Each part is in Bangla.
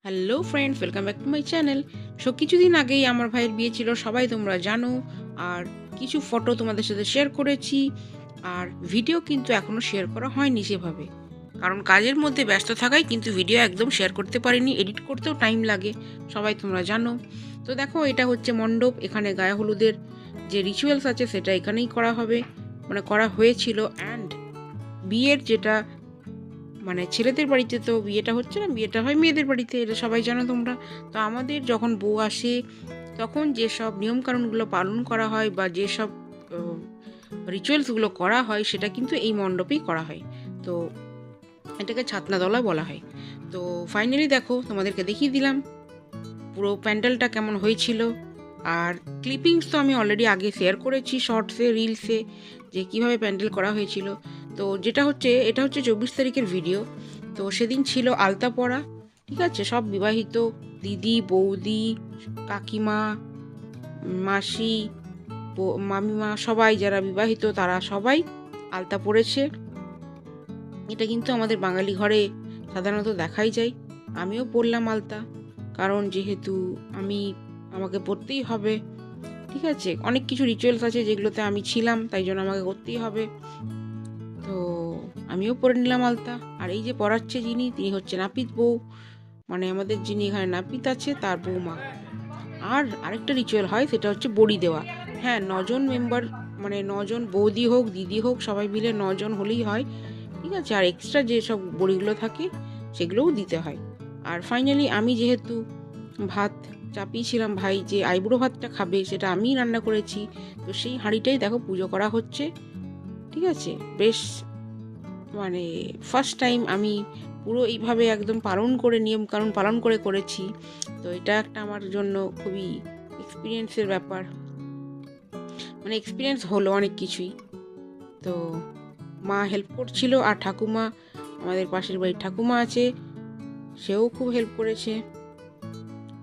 Hello friends, welcome back to my channel. কিছুদিন আগেই আমার ভাইয়ের বিয়ে ছিল, সবাই তোমরা জানো। আর কিছু ফটো তোমাদের সাথে শেয়ার করেছি, আর ভিডিও কিন্তু এখনও শেয়ার করা হয়নি সেভাবে, কারণ কাজের মধ্যে ব্যস্ত থাকায় কিন্তু ভিডিও একদম শেয়ার করতে পারিনি। এডিট করতেও টাইম লাগে, সবাই তোমরা জানো। তো দেখো, এটা হচ্ছে মণ্ডপ। এখানে গায়ে হলুদের যে রিচুয়ালস আছে সেটা এখানেই করা হবে, মানে করা হয়েছিল। অ্যান্ড বিয়ের যেটা মানে ছেলেদের বাড়িতে তো বিয়েটা হচ্ছে না, বিয়েটা হয় মেয়েদের বাড়িতে, এটা সবাই জানো তোমরা। তো আমাদের যখন বউ আসে তখন যেসব নিয়মকানুনগুলো পালন করা হয় বা যেসব রিচুয়ালসগুলো করা হয় সেটা কিন্তু এই মণ্ডপেই করা হয়। তো এটাকে ছাতনাতলা বলা হয়। তো ফাইনালি দেখো, তোমাদেরকে দেখিয়ে দিলাম পুরো প্যান্ডেলটা কেমন হয়েছিল। আর ক্লিপিংস তো আমি অলরেডি আগে শেয়ার করেছি শর্টসে, রিলসে, যে কিভাবে প্যান্ডেল করা হয়েছিল। তো এটা হচ্ছে 24 তারিখের ভিডিও। তো সেদিন ছিল আলতা পরা, ঠিক আছে। সব বিবাহিত দিদি, বৌদি, কাকিমা, মাসি, মামিমা, সবাই যারা বিবাহিত তারা সবাই আলতা পরেছে। এটা কিন্তু আমাদের বাঙালি ঘরে সাধারণত দেখাই যায়। আমিও পরলাম আলতা, কারণ যেহেতু আমাকে পরতেই হবে, ঠিক আছে। অনেক কিছু রিচুয়ালস আছে যেগুলোতে আমি ছিলাম, তাই জন্য আমাকে করতেই হবে। তো আমিও পরে নিলাম আলতা। আর এই যে পড়াচ্ছে যিনি, তিনি হচ্ছে নাপিত বউ, মানে আমাদের যিনি এখানে নাপিত আছে তার বৌমা। আর আরেকটা রিচুয়াল হয়, সেটা হচ্ছে বড়ি দেওয়া। হ্যাঁ, 9জন মেম্বার, মানে 9জন বৌদি হোক দিদি হোক সবাই মিলে 9জন হলেই হয়, ঠিক আছে। আর এক্সট্রা যেসব বড়িগুলো থাকে সেগুলোও দিতে হয়। আর ফাইনালি আমি যেহেতু ভাত চাপিয়েছিলাম, ভাই যে আইবুড়ো ভাতটা খাবে সেটা আমিই রান্না করেছি, তো সেই হাঁড়িটাই দেখো পুজো করা হচ্ছে, ঠিক আছে। বেশ, মানে ফার্স্ট টাইম আমি পুরো এইভাবে একদম পালন করে, নিয়মকানুন পালন করে করেছি। তো এটা একটা আমার জন্য খুবই এক্সপিরিয়েন্সের ব্যাপার, মানে এক্সপিরিয়েন্স হলো অনেক কিছুই। তো মা হেল্প করছিল, আর ঠাকুমা, আমাদের পাশের বাড়ির ঠাকুমা আছে, সেও খুব হেল্প করেছে।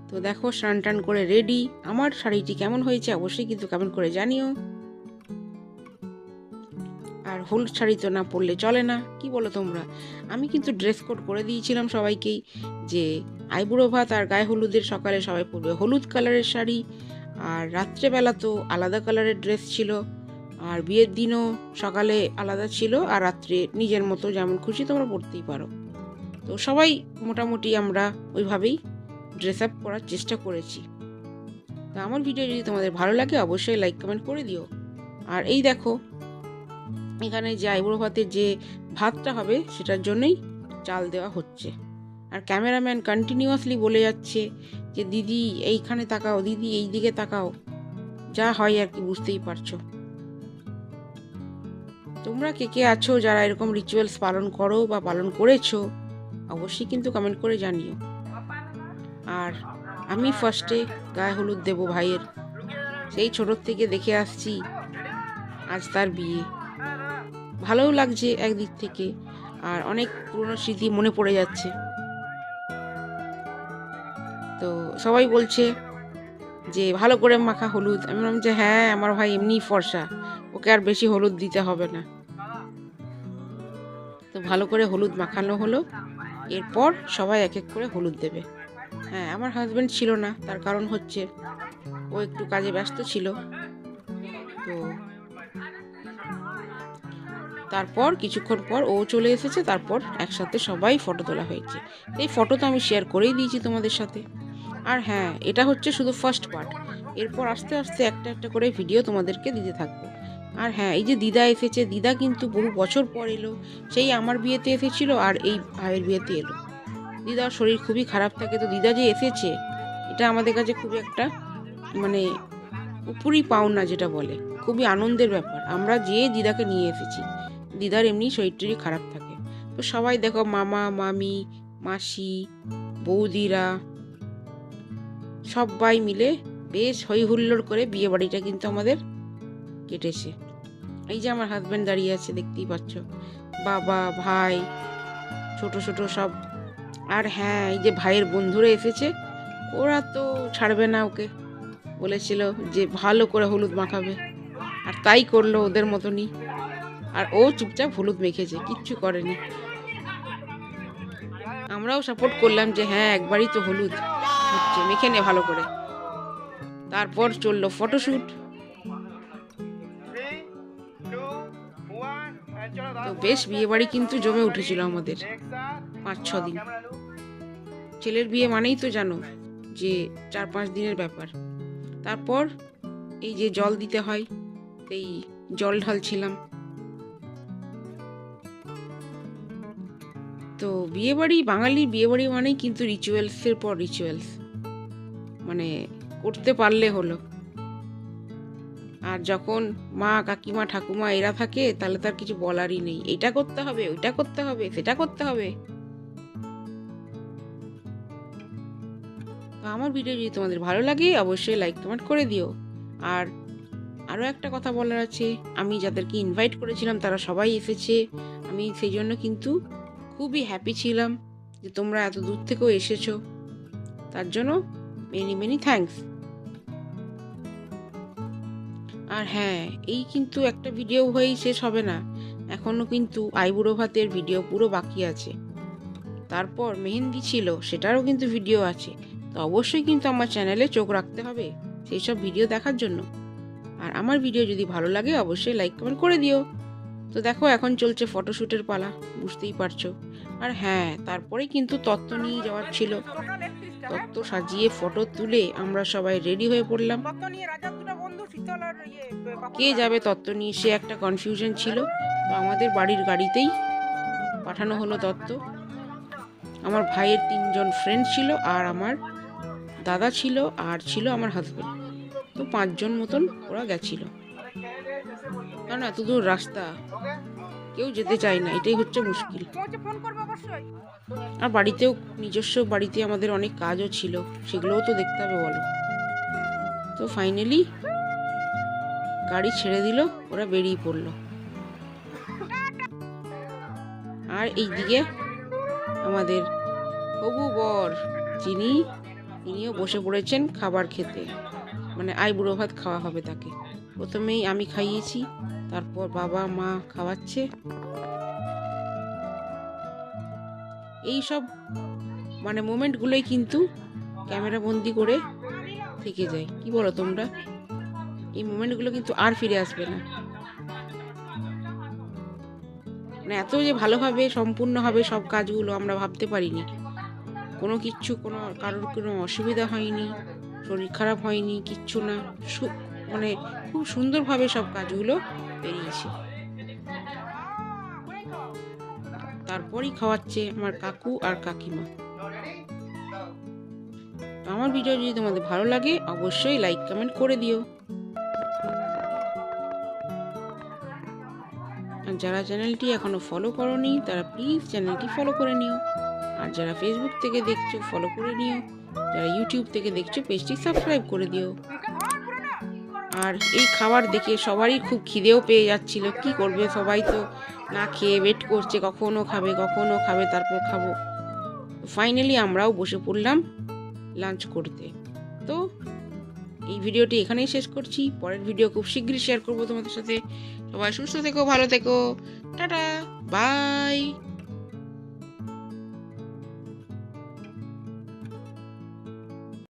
তো দেখো, স্নান টান করে রেডি। আমার শাড়িটি কেমন হয়েছে অবশ্যই কিন্তু কমেন্ট করে জানিও। আর হলুদ শাড়ি তো না পরলে চলে না, কি বলো তোমরা? আমি কিন্তু ড্রেস কোড করে দিয়েছিলাম সবাইকেই, যে আইবুড়ো ভাত আর গায়ে হলুদের সকালে সবাই পরবে হলুদ কালারের শাড়ি, আর রাত্রেবেলা তো আলাদা কালারের ড্রেস ছিল। আর বিয়ের দিনও সকালে আলাদা ছিল, আর রাত্রে নিজের মতো যেমন খুশি তোমরা পরতেই পারো। তো সবাই মোটামুটি আমরা ওইভাবেই ড্রেস আপ করার চেষ্টা করেছি। তো আমার ভিডিও যদি তোমাদের ভালো লাগে অবশ্যই লাইক কমেন্ট করে দিও। আর এই দেখো, এখানে যে আইবুড়ো ভাতের যে ভাতটা হবে সেটার জন্যই চাল দেওয়া হচ্ছে। আর ক্যামেরাম্যান কন্টিনিউয়াসলি বলে যাচ্ছে যে দিদি এইখানে তাকাও, দিদি এই দিকে তাকাও, যা হয় আর কি, বুঝতেই পারছো। তোমরা কে কে আছো যারা এরকম রিচুয়ালস পালন করো বা পালন করেছো অবশ্যই কিন্তু কমেন্ট করে জানিও। আর আমি ফার্স্টে গায়ে হলুদ দেবো ভাইয়ের, সেই ছোটোর থেকে দেখে আসছি, আজ তার বিয়ে। ভালোও লাগছে একদিক থেকে, আর অনেক পুরনো স্মৃতি মনে পড়ে যাচ্ছে। তো সবাই বলছে যে ভালো করে মাখা হলুদ। আমি বললাম যে হ্যাঁ, আমার ভাই এমনি ফর্সা, ওকে আর বেশি হলুদ দিতে হবে না। তো ভালো করে হলুদ মাখানো হলো, এরপর সবাই এক এক করে হলুদ দেবে। হ্যাঁ, আমার হাজব্যান্ড ছিল না, তার কারণ হচ্ছে ও একটু কাজে ব্যস্ত ছিল। তো তারপর কিছুক্ষণ পর ও চলে এসেছে, তারপর একসাথে সবাই ফটো তোলা হয়েছে। এই ফটো তো আমি শেয়ার করেই দিয়েছি তোমাদের সাথে। আর হ্যাঁ, এটা হচ্ছে শুধু ফার্স্ট পার্ট, এরপর আস্তে আস্তে একটা একটা করে ভিডিও তোমাদেরকে দিতে থাকবো। আর হ্যাঁ, এই যে দিদা এসেছে, দিদা কিন্তু বহু বছর পর এলো। সেই আমার বিয়েতে এসেছিল আর এই ভাইয়ের বিয়েতে এলো। দিদার শরীর খুবই খারাপ থাকে, তো দিদা যে এসেছে এটা আমাদের কাছে খুবই একটা, মানে উপরি পাওনা যেটা বলে, খুবই আনন্দের ব্যাপার। আমরা যে দিদাকে নিয়ে এসেছি, দিদার এমনি শরীরটি খারাপ থাকে। তো সবাই দেখো, মামা, মামি, মাসি, বৌদিরা সবাই মিলে বেশ হই হুল্লোড় করে বিয়ে বাড়িটা কিন্তু আমাদের কেটেছে। এই যে আমার হাজব্যান্ড দাঁড়িয়ে আছে, দেখতেই পাচ্ছ, বাবা, ভাই, ছোট ছোট সব। আর হ্যাঁ, এই যে ভাইয়ের বন্ধুরা এসেছে, ওরা তো ছাড়বে না ওকে, বলেছিল যে ভালো করে হলুদ মাখাবে, আর তাই করলো ওদের মতনই। আর ও চুপচাপ হলুদ মেখেছে, কিচ্ছু করেনি। আমরাও সাপোর্ট করলাম যে হ্যাঁ একবারই তো হলুদ হচ্ছে, মেখে নে ভালো করে। তারপর চললো ফটোশ্যুট। তো বেশ বিয়েবাড়ি কিন্তু জমে উঠেছিল আমাদের 5-6 দিন। ছেলের বিয়ে মানেই তো জানো যে 4-5 দিনের ব্যাপার। তারপর এই যে জল দিতে হয়, এই জল ঢালছিলাম। তো বিয়েবাড়ি, বাঙালির বিয়েবাড়ি মানেই কিন্তু রিচুয়ালসের পর রিচুয়ালস, মানে করতে পারলে হলো। আর যখন মা, কাকিমা, ঠাকুমা এরা থাকে তাহলে তার কিছু বলারই নেই, এটা করতে হবে, ওইটা করতে হবে, সেটা করতে হবে। তো আমার ভিডিও যদি তোমাদের ভালো লাগে অবশ্যই লাইক কমেন্ট করে দিও। আর আরও একটা কথা বলার আছে, আমি যাদেরকে ইনভাইট করেছিলাম তারা সবাই এসেছে। আমি সেই জন্য কিন্তু খুবই হ্যাপি ছিলাম যে তোমরা এত দূর থেকেও এসেছো, তার জন্য মেনি মেনি থ্যাঙ্কস। আর হ্যাঁ, এই কিন্তু একটা ভিডিও হয়েই শেষ হবে না, এখনও কিন্তু আইবুড়ো ভাতের ভিডিও পুরো বাকি আছে। তারপর মেহেন্দি ছিল, সেটারও কিন্তু ভিডিও আছে। তো অবশ্যই কিন্তু আমার চ্যানেলে চোখ রাখতে হবে সেই সব ভিডিও দেখার জন্য। আর আমার ভিডিও যদি ভালো লাগে অবশ্যই লাইক কমেন্ট করে দিও। তো দেখো এখন চলছে ফটোশ্যুটের পালা, বুঝতেই পারছো। আর হ্যাঁ, তারপরে কিন্তু তত্ত্ব নিয়ে যাওয়ার ছিল। তত্ত্ব সাজিয়ে ফটো তুলে আমরা সবাই রেডি হয়ে পড়লাম। কে যাবে তত্ত্ব নিয়ে সে একটা কনফিউশন ছিল। তো আমাদের বাড়ির গাড়িতেই পাঠানো হলো তত্ত্ব। আমার ভাইয়ের 3 জন ফ্রেন্ড ছিল, আর আমার দাদা ছিল, আর ছিল আমার হাজবেন্ড। তো 5 জন মতন ওরা গেছিল, কারণ এত দূর রাস্তা কেউ যেতে চায় না, এটাই হচ্ছে মুশকিল। আর বাড়িতেও, নিজস্ব বাড়িতে আমাদের অনেক কাজও ছিল, সেগুলোও তো দেখতে হবে বলো। তো ফাইনালি গাড়ি ছেড়ে দিল, ওরা বেরিয়ে পড়লো। আর এইদিকে আমাদের হবু বর তিনিও বসে পড়েছেন খাবার খেতে, মানে আইবুড়ো ভাত খাওয়া হবে তাকে। প্রথমেই আমি খাইয়েছি, তারপর বাবা মা খাওয়াচ্ছে। এই সব মানে মোমেন্টগুলোই কিন্তু ক্যামেরা বন্দি করে থেকে যায়, কি বলো তোমরা? এই মোমেন্টগুলো কিন্তু আর ফিরে আসবে না। মানে এত যে ভালোভাবে সম্পূর্ণ হবে সব কাজগুলো আমরা ভাবতে পারিনি। কোনো কারোর কোনো অসুবিধা হয়নি, শরীর খারাপ হয়নি, কিচ্ছু না। মানে খুব সুন্দরভাবে সব কাজগুলো বেরিয়েছে। তারপরই খাওয়াচ্ছে আমার কাকু আর কাকিমা। আমার ভিডিও যদি তোমাদের ভালো লাগে অবশ্যই লাইক কমেন্ট করে দিও। আর যারা চ্যানেলটি এখনো ফলো করোনি তারা প্লিজ চ্যানেলটি ফলো করে নিও। আর যারা ফেসবুক থেকে দেখছো ফলো করে নিও, যারা ইউটিউব থেকে দেখছো পেজটি সাবস্ক্রাইব করে দিও। আর এই খাবার দেখে সবারই খুব খিদেও পেয়ে যাচ্ছিল, কি করবে, সবাই তো না খেয়ে ওয়েট করছে কখনো খাবে তারপর খাবো। ফাইনালি আমরাও বসে পড়লাম লাঞ্চ করতে। তো এই ভিডিওটি এখানেই শেষ করছি, পরের ভিডিও খুব শীঘ্রই শেয়ার করবো তোমাদের সাথে। সবাই সুস্থ থেকো, ভালো থেকো, টাটা, বাই।